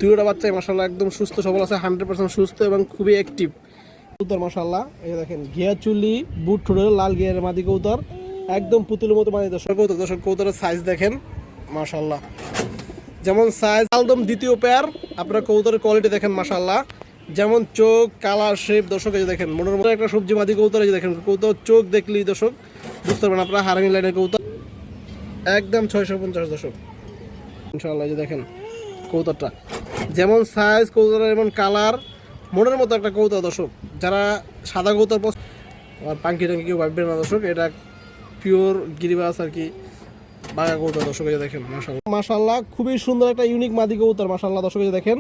দুইটা বাচ্চাই মাশাআল্লাহ একদম সুস্থ সবল আছে, 100% সুস্থ এবং খুবই অ্যাক্টিভ কবুতর মাশাআল্লাহ। এই দেখেন ঘিয়া চুলি বুট ঠোঁটের লাল গিয়ারের মাদি কবুতর, একদম পুতুলের মতো মাদি দর্শক কবুতরের সাইজ দেখেন মাশাআল্লাহ। যেমন সাইজ একদম দ্বিতীয় পেয়ার, আপনার কবুতরের কোয়ালিটি দেখেন মাশাআল্লাহ। যেমন চোখ কালার শেপ দর্শক এই দেখেন মনের মতো একটা সবজি মাদি কবুতর। এই যে দেখেন কবুতর চোখ দেখলেই দর্শক বুঝতে পারবেন আপনারা হারামি লাইনের কবুতর, একদম 650 দর্শক ইনশাআল্লাহ। এই যে দেখেন কবুতরটা যেমন সাইজ কবুতরের এমন কালার, মনের মতো একটা কবুতর দর্শক। যারা সাদা কবুতর আর পাঙ্কি টাঙ্কি কেউ ভাববেন না দর্শক, এটা পিওর গিরিবাস আর কি বাঘা কবুতর দর্শক। এই দেখেন মাশাআল্লাহ মাশাআল্লাহ খুবই সুন্দর একটা ইউনিক মাদি কবুতর মাশাআল্লাহ দর্শক। এই দেখেন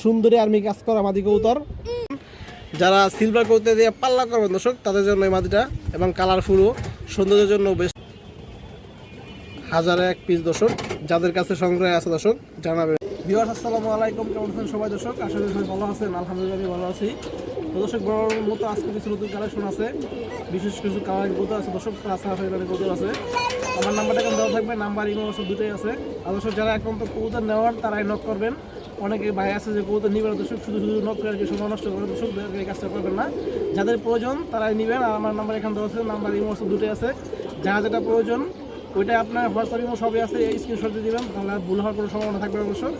সুন্দরী আর্মি কাজ করা মাদি কবুতর। যারা সিলভার কবুতর দিয়ে পাল্লা করবেন দর্শক তাদের জন্য এই মাদিটা, এবং কালারফুলও সৌন্দর্যের জন্য বেশ 1001 পিস দর্শক। যাদের কাছে সংগ্রহে আছে দর্শক জানাবেন। ভিউয়ার্স আসসালামু আলাইকুম, কেমন আছেন সবাই দর্শক? আশা করি সবাই ভালো আছেন, আলহামদুলিল্লাহ আমি ভালো আছি। তো দর্শক বড় মতো আজকে কিছু নতুন কালেকশন আছে, বিশেষ কিছু কালার কবুতর আছে দর্শক, কবুতর আছে। আমার নাম্বারটা এখন দেওয়া থাকবে, নাম্বার ইমো আছে, দুটোই আছে। আর দর্শক যারা এখন তো কবুতর নেওয়ার তারাই নক করবেন। অনেকে ভাই আছে যে কবুতর নিবেন দর্শক, শুধু নক করে আর কি সময় নষ্ট করে দর্শক, এই কাজটা করবেন না। যাদের প্রয়োজন তারাই নেবেন। আর আমার নাম্বার এখানে দেওয়া আছে, নাম্বার ইমো আছে, দুটোই আছে। যারা যেটা প্রয়োজন ওইটা আপনার হোয়াটসঅ্যাপ ইমো সবই আছে, এই স্ক্রিনশট দিয়ে দেবেন, তাহলে আর ভুল হওয়ার কোনো সম্ভাবনা থাকবে না দর্শক।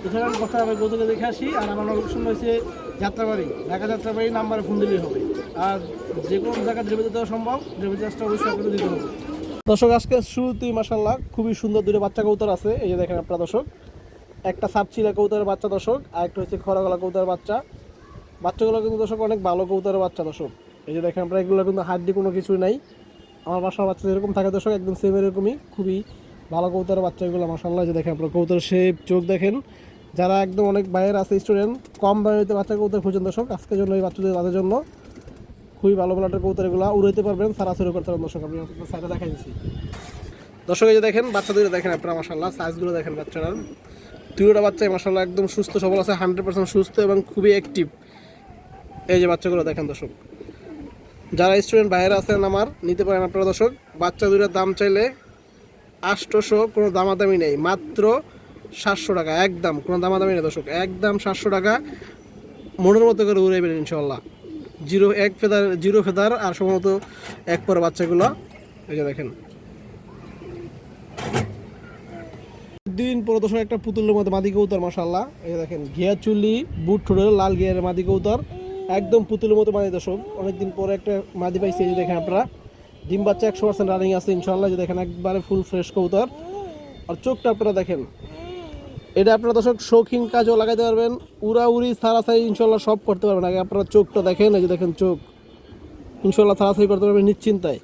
এছাড়া কথা আমি কবুতরকে দেখে আসি। আর আমার লোকেশন হয়েছে যাত্রাবাড়ি, ঢাকা যাত্রাবাড়ি, নাম্বারে ফোন দিলেই হবে। আর যে কোনো জায়গায় ডেলিভারি দেওয়া সম্ভব, ডেলিভারি চার্জটা অবশ্যই আপনাদের দিতে হবে দর্শক। আজকে শুরুতেই মাশাআল্লাহ খুবই সুন্দর দুটো বাচ্চা কবুতর আছে। এই যে দেখেন আপনারা দর্শক, একটা সাপচিলা কবুতরের বাচ্চা দর্শক, আর একটা হচ্ছে খরা গলা কবুতরের বাচ্চা। বাচ্চাগুলো কিন্তু দর্শক অনেক ভালো কবুতরের বাচ্চা দর্শক। এই যে দেখেন আপনারা, এগুলো কিন্তু হাড্ডি কোনো কিছুই নাই। আমার বাসার বাচ্চা যেরকম থাকে দর্শক একদম সেম এরকমই, খুবই ভালো কবুতরের বাচ্চা এগুলো মাশাআল্লাহ। যে দেখেন আপনারা কবুতরের শেপ চোখ দেখেন। যারা একদম অনেক বাইরের আছে স্টুডেন্ট, কম দামে বাচ্চা কবুতর খুঁজেন দর্শক, আজকের জন্য এই বাচ্চাদের তাদের জন্য খুবই ভালো ভালো একটা কবুতর, এগুলো উড়াইতে পারবেন, সারাসারি করতে পারবেন দর্শক। আমি আপনার সাইডে দেখাই দিচ্ছি দর্শক। এই যে দেখেন বাচ্চা দুটো দেখেন আপনারা মাশাআল্লাহ, সাইজগুলো দেখেন বাচ্চাটার। দুটো বাচ্চাই মাশাআল্লাহ একদম সুস্থ সবল আছে, 100% সুস্থ এবং খুবই অ্যাক্টিভ। এই যে বাচ্চাগুলো দেখেন দর্শক। যারা স্টুডেন্ট বাইরে আছেন আমার, নিতে পারেন আপনারা দর্শক। বাচ্চা দুটোর দাম চাইলে 800, কোনো দামাদামি নেই, মাত্র 700 টাকা, একদম কোনো দামাদামি নেই দর্শক, একদম 700 টাকা। মনের মতো করে উড়াইবেন ইনশাল্লাহ। জিরো ফেদার আর সম্ভবত এক পরে বাচ্চাগুলো। এই যে দেখেন দিন পরে দর্শক একটা পুতুলের মতো মাদি কবুতর মাশাআল্লাহ। এই দেখেন ঘিয়া চুলি বুট ঠোঁটের লাল গিয়ারের মাদি কবুতর, একদম পুতুলের মতো মাদি দর্শক। অনেকদিন পরে একটা মাদি পাইছি। এই যে দেখেন আপনারা, ডিম বাচ্চা 100% রানিং আছে ইনশাআল্লাহ। যে দেখেন একবারে ফুল ফ্রেশ কবুতর। আর চোখটা আপনারা দেখেন, এটা আপনারা দর্শক শৌখিন কাজও লাগাইতে পারবেন, উড়াউড়ি সারাসারি ইনশাল্লাহ সব করতে পারবেন। আগে আপনারা চোখটা দেখেন, এই যে দেখেন চোখ ইনশাল্লাহ সারাসারি করতে পারবেন নিশ্চিন্তায়।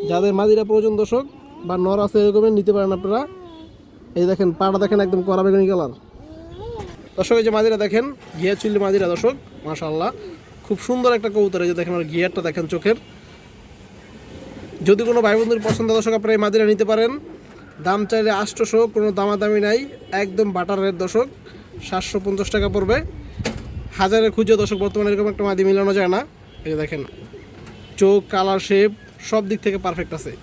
যাদের মাদিরা প্রয়োজন দর্শক বা নর আছে এরকমের নিতে পারেন আপনারা। এই দেখেন পাটা দেখেন একদম কড়া বেগুনি কালার দর্শক। এই যে মাদিরা দেখেন, ঘিয়া চুল্লি মাদিরা দর্শক মাশাআল্লাহ, খুব সুন্দর একটা কবুতর। এই যে দেখেন আর ঘিয়ারটা দেখেন চোখের। যদি কোনো ভাই বন্ধুর পছন্দ দর্শক আপনারা এই মাদিরা নিতে পারেন। দাম চাইলে 800, কোনো দামাদামি নাই, একদম বাটার রেট দর্শক। 750 টাকা পড়বে। হাজারের খুঁজে দর্শক বর্তমানে এরকম একটা মাদি মিলানো যায় না। এই যে দেখেন চোখ কালার শেপ সব দিক থেকে পারফেক্ট আছে।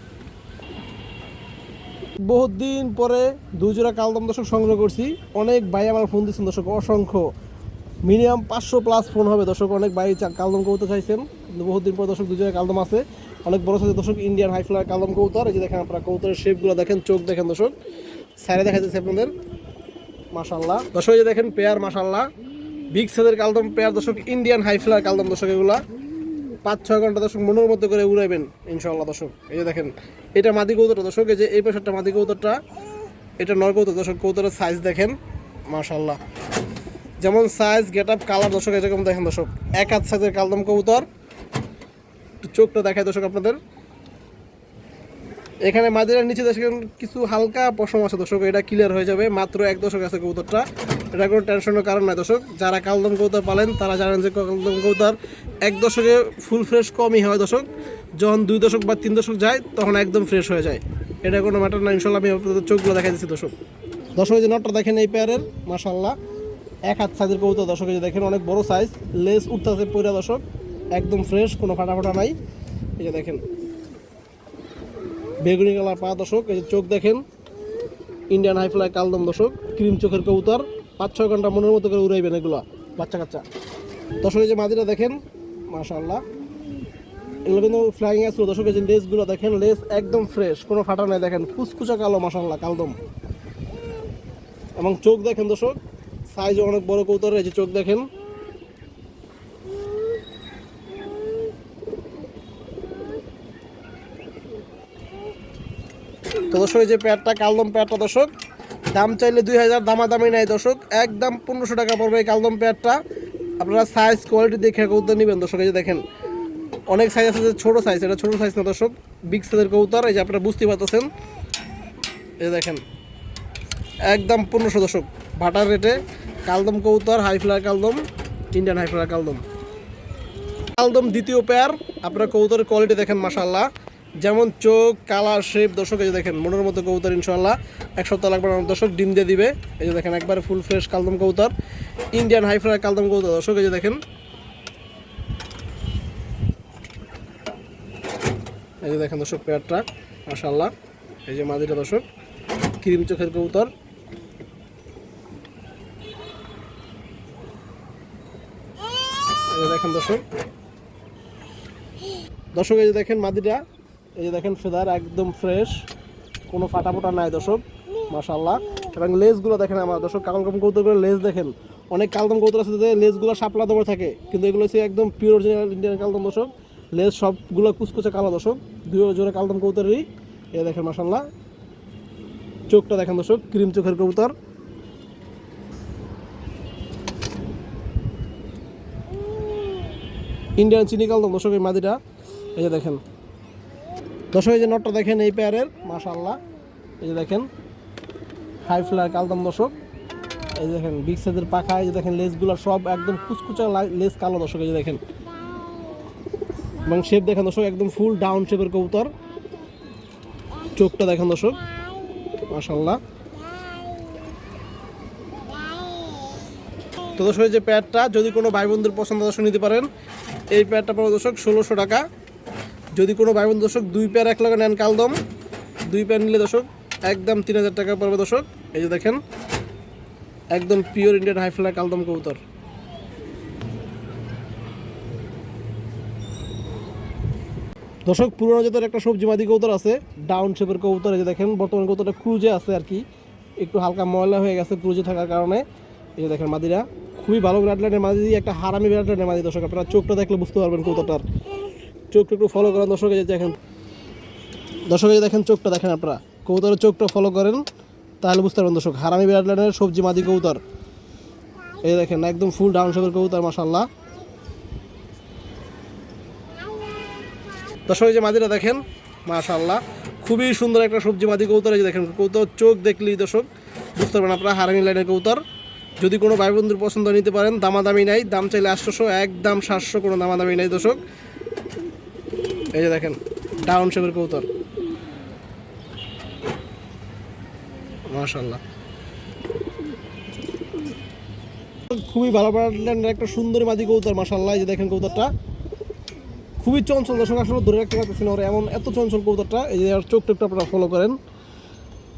বহুত দিন পরে 2 জোড়া কালদম দর্শক সংগ্রহ করছি। অনেক ভাই আমার ফোন দিচ্ছেন দর্শক, অসংখ্য, মিনিমাম 500+ ফোন হবে দর্শক। অনেক ভাই কালদম কবুতর চাইছেন, কিন্তু বহুত দিন পর দর্শক 2 জোড়া কালদম আছে। অনেক বড় সাইজের দর্শক ইন্ডিয়ান হাই ফ্লায়ার কালদম কবুতর। এই যে দেখেন আপনারা কবুতরের শেপগুলো দেখেন, চোখ দেখেন দর্শক, সাইডে দেখা যাচ্ছে আপনাদের মাশাআল্লাহ দর্শক। এই যে দেখেন পেয়ার মাশাআল্লাহ, বিগ সাইজের কালদম পেয়ার দর্শক, ইন্ডিয়ান হাই ফ্লায়ার কালদম দর্শক। এগুলা 5-6 ঘন্টা দর্শক মনের মতো করে উড়াইবেন ইনশাআল্লাহ দর্শক। এই যে দেখেন এটা মাদি কবুতরটা দর্শক, এই যে এই পাশেরটা মাদি কবুতরটা, এটা নর কবুতর দর্শক। কবুতরের সাইজ দেখেন মাশাআল্লাহ, যেমন সাইজ গেট আপ কালার দর্শক এরকম দেখেন দর্শক। এক হাত সাইজের কালদম কবুতর। চোখটা দেখায় দর্শক আপনাদের। এখানে মাদিরার নিচে দেখেন কিছু হালকা পশম আছে দর্শক, এটা ক্লিয়ার হয়ে যাবে। মাত্র 1 দশক আছে কবুতরটা, এটা কোনো টেনশনের কারণ নাই দর্শক। যারা কালদম কবুতর পালেন তারা জানেন যে কালদম কবুতর 1 দশকে ফুল ফ্রেশ কমই হয় দর্শক। যখন 2 দশক বা 3 দশক যায় তখন একদম ফ্রেশ হয়ে যায়, এটা কোনো ম্যাটার না ইনশাল্লাহ। আমি আপনাদের চোখগুলো দেখাই দিচ্ছি দর্শক। দর্শক যে নটটা দেখেন এই পেয়ারের মাশাআল্লাহ, 1 হাত সাইজের কবুতর দর্শক। এই যে দেখেন অনেক বড় সাইজ, লেস উঠতেছে পয়রা দর্শক, একদম ফ্রেশ, কোনো ফাটা নাই। এই যে দেখেন বেগুনি কালার পা দর্শক। এই যে চোখ দেখেন, ইন্ডিয়ান হাই ফ্লাই কালদম দর্শক, ক্রিম চোখের কবুতর। 5-6 ঘন্টা মনের মতো করে উড়াইবেন এগুলো বাচ্চা কাচ্চা। দর্শক এই যে মাদিটা দেখেন মাশাআল্লাহ, এগুলো কিন্তু ফ্লাইং আসলো। দর্শক এই যে লেসগুলো দেখেন, লেস একদম ফ্রেশ, কোনো ফাটা নাই, দেখেন কুচকুচা কালো মাশাআল্লাহ কালদম। এবং চোখ দেখেন দর্শক, সাইজ অনেক বড় কবুতরের, এই যে চোখ দেখেন। তো দর্শক এই যে পেয়ারটা কালদম পেয়ারটা দর্শক, দাম চাইলে 2000, দামাদামি নাই দর্শক, একদম 1500 টাকা পড়বে এই কালদম পেয়ারটা। আপনারা সাইজ কোয়ালিটি দেখে কবুতর নেবেন দর্শক। এই যে দেখেন অনেক সাইজ আছে, যে ছোটো সাইজ, এটা ছোটো সাইজ না দর্শক, বিগ সাইজের কবুতর। এই যে আপনারা বুঝতে পারতেছেন, এই দেখেন একদম 1500 দর্শক ভাটার রেটে কালদম কবুতর, হাই ফ্লায়ার কালদম, ইন্ডিয়ান হাই ফ্লায়ার কালদম। কালদম দ্বিতীয় পেয়ার, আপনারা কবুতরের কোয়ালিটি দেখেন মাশাআল্লাহ, যেমন চোখ, কালার, শেপ দর্শক। এই যে দেখেন মনের মতো কবুতর, ইনশাআল্লাহ 1 সপ্তাহ লাগবে না দর্শক, ডিম দিয়ে দিবে। এই যে দেখেন একবারে ফুল ফ্রেশ কালদম কবুতর, ইন্ডিয়ান হাই ফ্লায়ার কালদম কবুতর দর্শক। এই যে দেখেন, এই যে দেখেন দর্শক পেয়ারটা মাশাআল্লাহ। এই যে মাদিটা দর্শক, ক্রিম চোখের কবুতর। এই যে দেখেন দর্শক, দর্শক এই যে দেখেন মাদিটা, এই যে দেখেন ফেদার একদম ফ্রেশ, কোনো ফাটা ফোটা নাই দর্শক মাশাআল্লাহ। এবং লেজগুলো দেখেন আমার দর্শক, কালদম কবুতরগুলো লেজ দেখেন, অনেক কালদম কবুতর আছে যে লেজগুলো শাপলা দমে থাকে, কিন্তু এগুলো হচ্ছে একদম পিওর অরিজিনাল ইন্ডিয়ান কালদম দর্শক। লেজ সবগুলো কুচকুচে কালো দর্শক, 2 জোড়া কালদম কবুতরেরই। এই দেখেন মাশাআল্লাহ, চোখটা দেখেন দর্শক, ক্রিম চোখের কবুতর। ইন্ডিয়ান চিনি কালদম দর্শক এই মাদিটা। এই যে দেখেন দর্শক, এই যে নটটা দেখেন এই পেয়ারের মাশাআল্লাহ। এই যে দেখেন হাই ফ্লায়ার কালদম দর্শক। এই যে দেখেন বিগ সাইজের পাখা, এই যে দেখেন লেজগুলো সব একদম কুচকুচা লেজ কালো দর্শক। এই যে দেখেন, এবং শেপ দেখেন দর্শক, একদম ফুল ডাউন শেপের কবুতর। চোখটা দেখেন দর্শক মাশাআল্লাহ। তো দর্শক এই যে প্যাডটা, যদি কোনো ভাই বন্ধুর পছন্দ দর্শক নিতে পারেন, এই প্যাডটা পড়বে দর্শক 1600 টাকা। যদি কোনো ভাই বন্ধু দর্শক 2 পেয়ার এক লগে নেন কালদম, 2 পেয়ার নিলে দর্শক একদম 3000 টাকা পড়বে দর্শক। এই যে দেখেন একদম পিওর ইন্ডিয়ান হাই ফ্লায়ার কালদম কবুতর। দর্শক পুরোনো জাতের একটা সবজি মাদি কবুতর আছে, ডাউন শেপের কবুতর। এই যে দেখেন বর্তমান কবুতরটা ক্রুজে আছে আর কি, একটু হালকা ময়লা হয়ে গেছে ক্রুজে থাকার কারণে। এই যে দেখেন মাদিরা খুবই ভালো ব্লাড লাইনের মাদি, একটা হারামি ব্লাড লাইনের মাদি দর্শক। আপনারা চোখটা দেখলে বুঝতে পারবেন কবুতরটার, চোখটা একটু ফলো করেন দর্শক। এই যে দেখেন দর্শক, এই যে দেখেন চোখটা দেখেন, আপনারা কবুতরের চোখটা ফলো করেন তাহলে বুঝতে পারবেন দর্শক, হারামি ব্লাড লাইনের সবজি মাদি কবুতর। এই যে দেখেন একদম ফুল ডাউন শেপের কবুতর মাশাআল্লাহ। দর্শক এই যে মাদিরা দেখেন মাশাআল্লাহ, খুবই সুন্দর একটা সবজি মাদি কবুতর। এই যে দেখেন কবুতর চোখ দেখলেই দর্শক বুঝতে পারবেন আপনারা হারামি লাইনের কবুতর। যদি কোনো ভাই বন্ধুর পছন্দ নিতে পারেন, দামাদামি নাই, দাম চাইলে 800, একদম 700, কোনো দামাদামি নাই দর্শক। এই যে দেখেন ডাউন শেপের কবুতর মাশাআল্লাহ, খুবই ভালো ব্র্যান্ডের একটা সুন্দরী মাদি কবুতর মাশাআল্লাহ। এই যে দেখেন কবুতরটা খুবই চঞ্চল দর্শক, আসলে ধরে রাখতে পারতেছি না ওরা, এমন এত চঞ্চল কবুতরটা। এই যে চোখ টোকটা আপনারা ফলো করেন,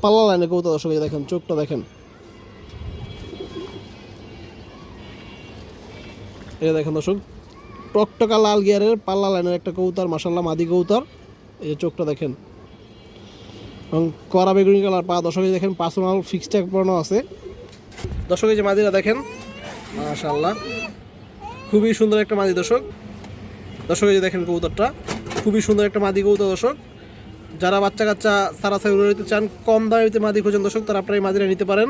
পাল্লা লাইনের কবুতর দর্শক। এই দেখেন চোখটা দেখেন, এই দেখেন দর্শক টকটকা লাল গিয়ারের পাল্লা লাইনের একটা কবুতর মাশাআল্লাহ, মাদি কবুতর। এই যে চোখটা দেখেন, এবং কড়া বেগুনি কালার পা দর্শক। এই দেখেন পার্সোনাল ফিক্সড ট্যাগ পড়ানো আছে দর্শক। এই যে মাদিরা দেখেন মাশাআল্লাহ, খুবই সুন্দর একটা মাদি দর্শক। দর্শক এই যে দেখেন কবুতরটা খুবই সুন্দর একটা মাদি কবুতর দর্শক। যারা বাচ্চা কাচ্চা সারাসারি উড়ে নিতে চান, কম দামিতে মাদি খোঁজেন দর্শক, তারা আপনারা এই মাদিরা নিতে পারেন,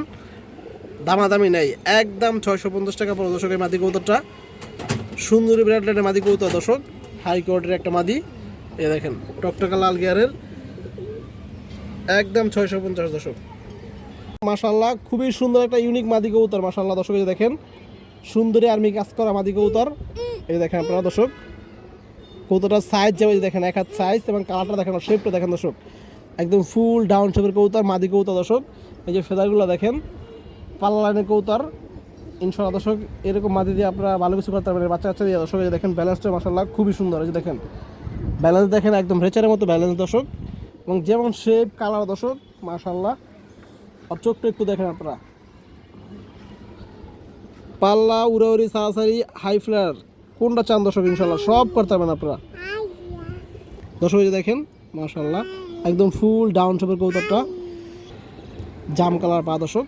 দামাদামি নেই, একদম 650 টাকা পড়ে দর্শক এই মাদি কবুতরটা। সুন্দরী ব্র্যান্ড লাইনের মাদি কবুতর দর্শক, হাই কোয়ালিটির একটা মাদি। এই দেখেন টকটকা লাল গিয়ারের, একদম 650 দর্শক মাশাআল্লাহ। খুবই সুন্দর একটা ইউনিক মাদি কবুতর মাশাআল্লাহ দর্শক। এই দেখেন সুন্দরী আর্মি কাজ করা মাদি কবুতর। এই দেখেন আপনারা দর্শক কবুতরটার সাইজ যাবে, দেখেন এক হাত সাইজ, এবং কালারটা দেখেন, শেপটা দেখেন দর্শক, একদম ফুল ডাউন শেপের কবুতর, মাদি কবুতর দর্শক। এই যে ফেদারগুলো দেখেন, পাল্লা লাইনের কবুতর ইনশাআল্লাহ দর্শক। এরকম মাদি দিয়ে আপনারা ভালো কিছু করতে পারবেন বাচ্চা কাচ্চা দিয়ে দর্শক। এই দেখেন ব্যালেন্সটা মাশাআল্লাহ খুবই সুন্দর। এই যে দেখেন ব্যালেন্স দেখেন, একদম রেচারের মতো ব্যালেন্স দর্শক, এবং যেমন শেপ কালার দর্শক মাশাআল্লাহ। আর চোখটা একটু দেখেন আপনারা, পাল্লা, উড়াউড়ি, সারাসারি, হাই ফ্লায়ার, কোনটা চান দর্শক ইনশাল্লাহ সব করতে পারবেন আপনারা। দর্শক এই যে দেখেন মাশাআল্লাহ একদম ফুল ডাউন শেপের কবুতরটা, জাম কালার পা দর্শক।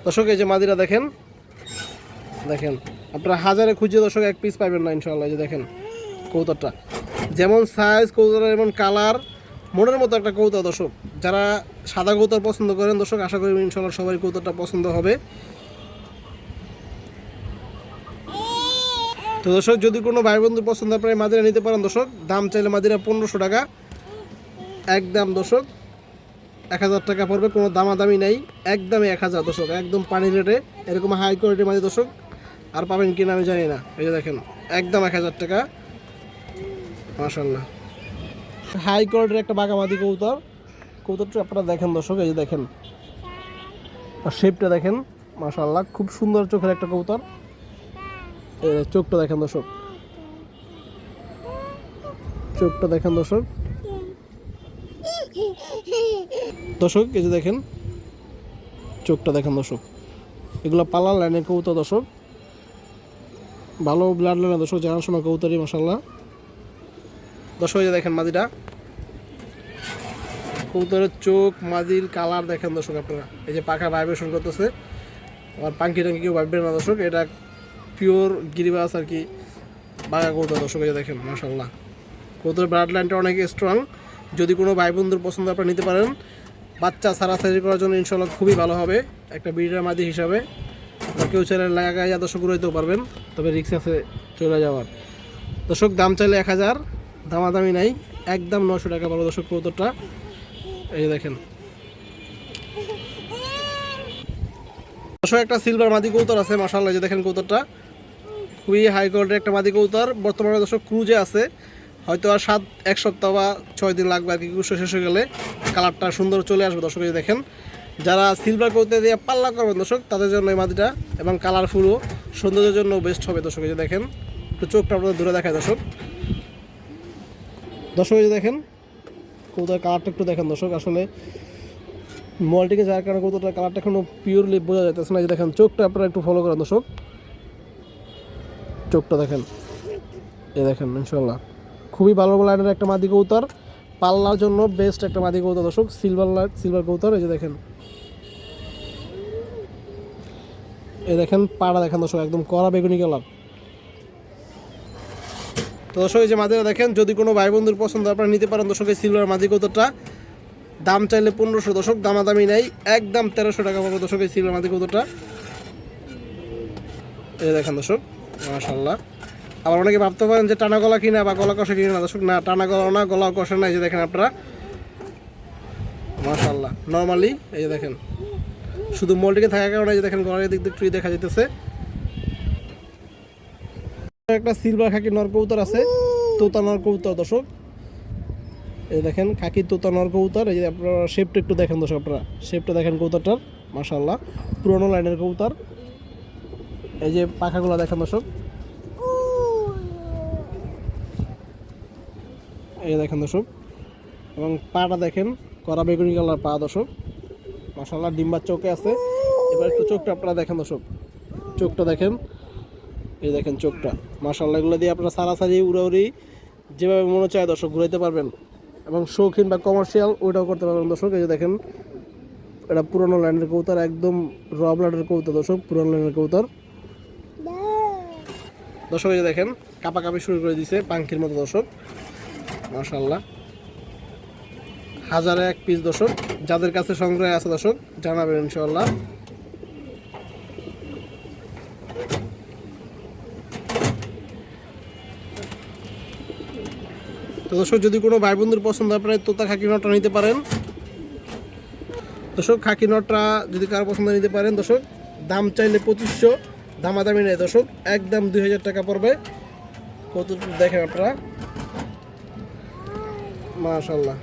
দর্শক এই যে মাদিরা দেখেন, দেখেন আপনারা হাজারে খুঁজে দর্শক এক পিস পাবেন না ইনশাল্লাহ। এই যে দেখেন কবুতরটা যেমন সাইজ, কবুতরের এমন কালার, মনের মতো একটা কবুতর দর্শক। যারা সাদা কবুতর পছন্দ করেন দর্শক, আশা করি ইনশাল্লাহ সবাই কবুতরটা পছন্দ হবে। তো দর্শক যদি কোনো ভাই বন্ধু পছন্দ আপনারা মাদিরা নিতে পারেন দর্শক। দাম চাইলে মাদিরা 1500 টাকা, একদম দর্শক 1000 টাকা পড়বে, কোনো দামাদামি নেই, একদমই 1000 দর্শক, একদম পানি রেটে। এরকম হাই কোয়ালিটির মাদি দর্শক আর পাবেন কিনা আমি জানি না। এই যে দেখেন একদম 1000 টাকা মাশাআল্লাহ। হাই কোয়ালিটির একটা বাগামাদি কবুতর, কবুতরটা আপনারা দেখেন দর্শক। এই যে দেখেন আর শেপটা দেখেন মাশাআল্লাহ, খুব সুন্দর চোখের একটা কবুতর। চোখটা দেখেন দর্শক, চোখটা দেখেন দর্শক। দর্শক এই যে দেখেন চোখটা দেখেন দর্শক। এগুলো পালার লাইনের কবুতর দর্শক, ভালো ব্লাড লাইনের দর্শক, জানাশোনা কবুতরই মাশাআল্লাহ। দর্শক এই যে দেখেন মাদিটা, কবুতরের চোখ, মাদির কালার দেখেন দর্শক আপনারা। এই যে পাখা ভাইব্রেশন করতেছে, আর পাঙ্কি টাঙ্কি কেউ ভাববেন না দর্শক, এটা পিওর গিরিবাস আর কি বাঘা কবুতর দর্শক। এই যে দেখেন মাশাআল্লাহ, কবুতরের ব্লাড লাইনটা অনেক স্ট্রং। যদি কোনো ভাই বন্ধুর পছন্দ আপনারা নিতে পারেন, বাচ্চা সারাসারি করার জন্য ইনশাল্লাহ খুবই ভালো হবে একটা ব্রিডার মাদি হিসাবে। কেউ চাইলে লাগাইয়া দর্শক উড়াইতেও পারবেন, তবে রিক্স আছে চলে যাওয়ার। দর্শক দাম চাইলে 1000, দামাদামি নাই, একদম 900 টাকা পাবো দর্শক কবুতরটা। এই দেখেন দর্শক একটা সিলভার মাদি কবুতর আছে মাশাআল্লাহ। যে দেখেন কবুতরটা খুবই হাই কোয়ালিটির একটা মাদি কবুতর, বর্তমানে দর্শক ক্রুজে আছে, হয়তো আর 1 সপ্তাহ বা 6 দিন লাগবে আর কি, ক্রুজ শেষ হয়ে গেলে কালারটা সুন্দর চলে আসবে দর্শক। এই দেখেন যারা সিলভার কবুতর দিয়ে পাল্লা করবেন দর্শক, তাদের জন্য এই মাদিটা এবং কালারফুলও সৌন্দর্যের জন্য বেস্ট হবে দর্শক। এই যে দেখেন একটু চোখটা আপনাদের দূরে দেখায় দর্শক। দর্শক এই যে দেখেন কবুতর কালারটা একটু দেখেন দর্শক, আসলে মল্টিকে যার কারণে কবুতরটার কালারটা এখনো পিওরলি বোঝা যাইতেছে না। এই যে দেখেন চোখটা আপনারা একটু ফলো করেন দর্শক, চোখটা দেখেন। এই দেখেন ইনশাল্লাহ খুবই ভালো লাইনের একটা মাদি কবুতর, পাল্লার জন্য বেস্ট একটা মাদি কবুতর দর্শক, সিলভার কবুতর। এই যে দেখেন, এই দেখেন পাড়া দেখেন দর্শক, একদম কড়া বেগুনি কালার। তো দর্শক এই যে মাদিরা দেখেন, যদি কোনো ভাই বন্ধুর পছন্দ আপনারা নিতে পারেন দর্শক এই সিলভার মাদি কবুতরটা। দাম চাইলে 1500 দর্শক, দামাদামি নাই, একদম 1300 টাকা পাবো দর্শক এই সিলভার মাদি কবুতরটা। এই দেখেন দর্শক মাশাআল্লাহ। আবার অনেকে ভাবতে পারেন যে টানা গলা কিনা বা গলা কষা কিনা, দর্শক না, টানা গলা না, গলা কষা না। এই যে দেখেন আপনারা মাশাআল্লাহ নর্মালি। এই যে দেখেন শুধু মোল্ডিংয়ে থাকার কারণে এই যে দেখেন গলার দিক দিয়ে ট্রি দেখা যেতেছে। একটা সিলভার খাকি নর কবুতর আছে, তোতা নর কবুতর দর্শক। এই দেখেন খাকি তোতা নর কবুতর। এই যে আপনারা শেপটা একটু দেখেন দর্শক, আপনারা শেপটা দেখেন কবুতরটার মাশাআল্লাহ, পুরোনো লাইনের কবুতর। এই যে পাখাগুলো দেখেন দর্শক, এই দেখেন দর্শক, এবং পাটা দেখেন কড়া বেগুনি কালার পা দর্শক মাশাআল্লাহ, ডিম্বার চোখে আছে। এবার একটু চোখটা আপনারা দেখেন দর্শক, চোখটা দেখেন। এই দেখেন চোখটা মাশাআল্লাহ, এগুলো দিয়ে আপনারা সারাসারি উড়াউড়ি যেভাবে মনে চায় দর্শক ঘুরাইতে পারবেন, এবং শৌখিন বা কমার্শিয়াল ওইটাও করতে পারবেন দর্শক। এই যে দেখেন এটা পুরোনো লাইনের কবুতর, একদম র ব্লাডের কবুতর দর্শক, পুরোনো লাইনের কবুতর দর্শক। এই যে দেখেন কাপাকাপি শুরু করে দিয়েছে পাঙ্খির মতো দর্শক মাশাআল্লাহ। 1001 পিস দর্শক, যাদের কাছে সংগ্রহে আছে দর্শক জানাবেন ইনশাআল্লাহ। তো দর্শক যদি কোনো ভাই বন্ধুর পছন্দ আপনারা তোতা খাকি নটটা নিতে পারেন দর্শক। খাকি নটটা যদি কারো পছন্দ নিতে পারেন দর্শক, দাম চাইলে 2500, দামাদামি নেই দর্শক, একদম 2000 টাকা পড়বে। কত দেখেন আপনারা মাশাআল্লাহ।